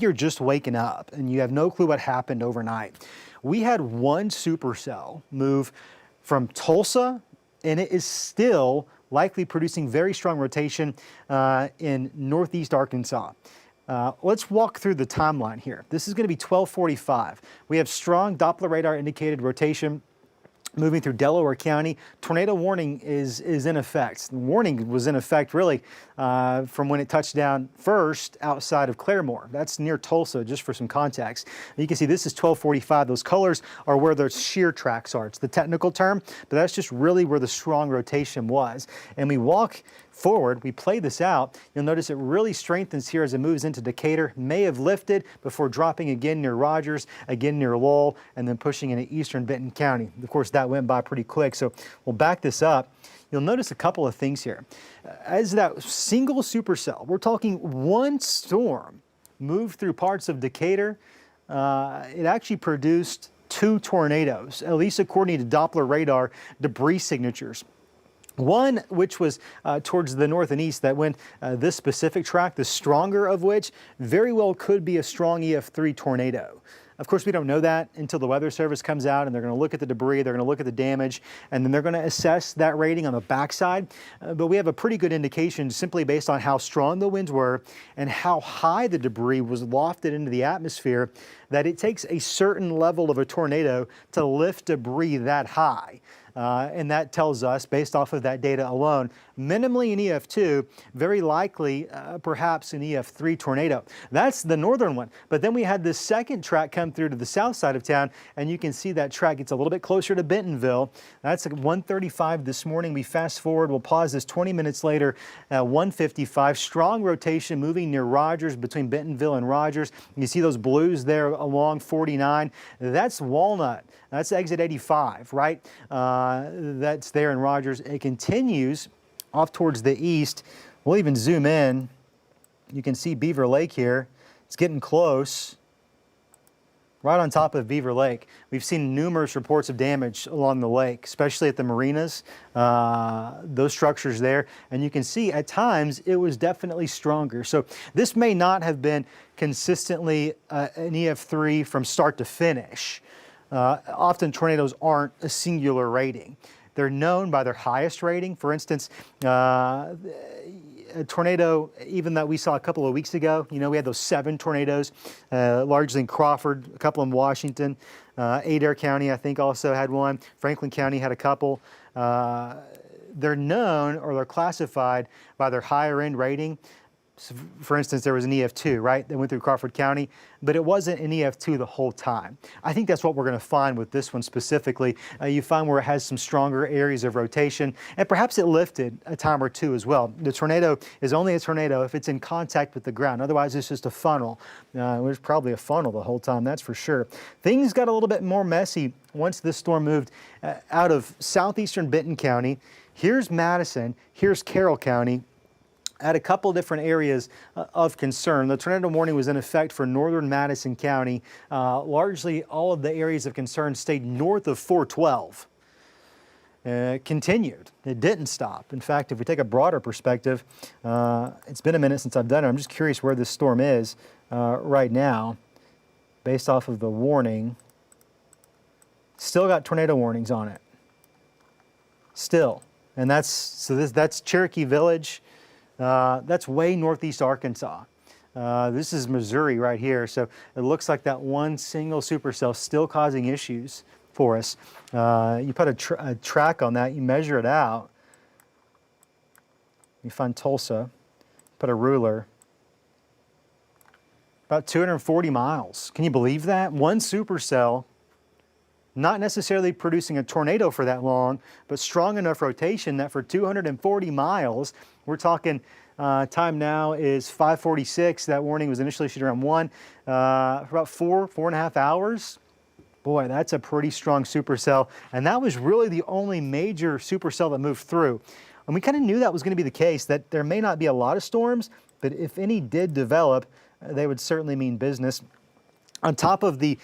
You're just waking up and you have no clue what happened overnight. We had one supercell move from Tulsa, and it is still likely producing very strong rotation in northeast Arkansas. Let's walk through the timeline here. This is going to be 12:45. We have strong Doppler radar indicated rotation moving through Delaware County. Tornado warning is in effect. The warning was in effect really from when it touched down first outside of Claremore. That's near Tulsa, just for some context. You can see this is 12:45. Those colors are where the shear tracks are. It's the technical term, but that's just really where the strong rotation was. And we walk forward, we play this out, you'll notice it really strengthens here as it moves into Decatur, may have lifted before dropping again near Rogers, again near Lowell, and then pushing into eastern Benton County. Of course, that went by pretty quick, so we'll back this up. You'll notice a couple of things here. As that single supercell, we're talking one storm, moved through parts of Decatur, it actually produced two tornadoes, at least according to Doppler radar debris signatures. One which was towards the north and east that went this specific track, the stronger of which very well could be a strong EF3 tornado. Of course, we don't know that until the Weather Service comes out and they're going to look at the debris, they're going to look at the damage, and then they're going to assess that rating on the backside. But we have a pretty good indication simply based on how strong the winds were and how high the debris was lofted into the atmosphere that it takes a certain level of a tornado to lift debris that high. And that tells us, based off of that data alone, minimally an EF2, very likely perhaps an EF3 tornado. That's the northern one. But then we had this second track come through to the south side of town, and you can see that track gets a little bit closer to Bentonville. That's at 1:35 this morning. We fast forward, we'll pause this 20 minutes later at 1:55. Strong rotation moving near Rogers, between Bentonville and Rogers. You see those blues there along 49. That's Walnut. That's exit 85, right? That's there in Rogers. It continues off towards the east. We'll even zoom in. You can see Beaver Lake here. It's getting close. Right on top of Beaver Lake. We've seen numerous reports of damage along the lake, especially at the marinas, those structures there. And you can see at times it was definitely stronger. So this may not have been consistently an EF3 from start to finish. Often tornadoes aren't a singular rating. They're known by their highest rating. For instance, a tornado even that we saw a couple of weeks ago, you know, we had those 7 tornadoes, largely in Crawford, a couple in Washington, Adair County I think also had one, Franklin County had a couple. They're known or they're classified by their higher end rating. So for instance, there was an EF2, right, that went through Crawford County, but it wasn't an EF2 the whole time. I think that's what we're going to find with this one specifically. You find where it has some stronger areas of rotation, and perhaps it lifted a time or two as well. The tornado is only a tornado if it's in contact with the ground. Otherwise, it's just a funnel. It was probably a funnel the whole time, that's for sure. Things got a little bit more messy once this storm moved out of southeastern Benton County. Here's Madison, here's Carroll County. At a couple different areas of concern. The tornado warning was in effect for northern Madison County. Largely all of the areas of concern stayed north of 412. Continued. It didn't stop. In fact, if we take a broader perspective, it's been a minute since I've done it. I'm just curious where this storm is right now based off of the warning. Still got tornado warnings on it. Still. And that's Cherokee Village. That's way northeast Arkansas. This is Missouri right here, so it looks like that one single supercell still causing issues for us. You put a track on that, you measure it out. You find Tulsa, put a ruler. About 240 miles. Can you believe that? One supercell, not necessarily producing a tornado for that long, but strong enough rotation that for 240 miles, we're talking time now is 5:46. That warning was initially issued around 1. For about 4.5 hours. Boy, that's a pretty strong supercell. And that was really the only major supercell that moved through. And we kind of knew that was going to be the case, that there may not be a lot of storms, but if any did develop, they would certainly mean business. On top of the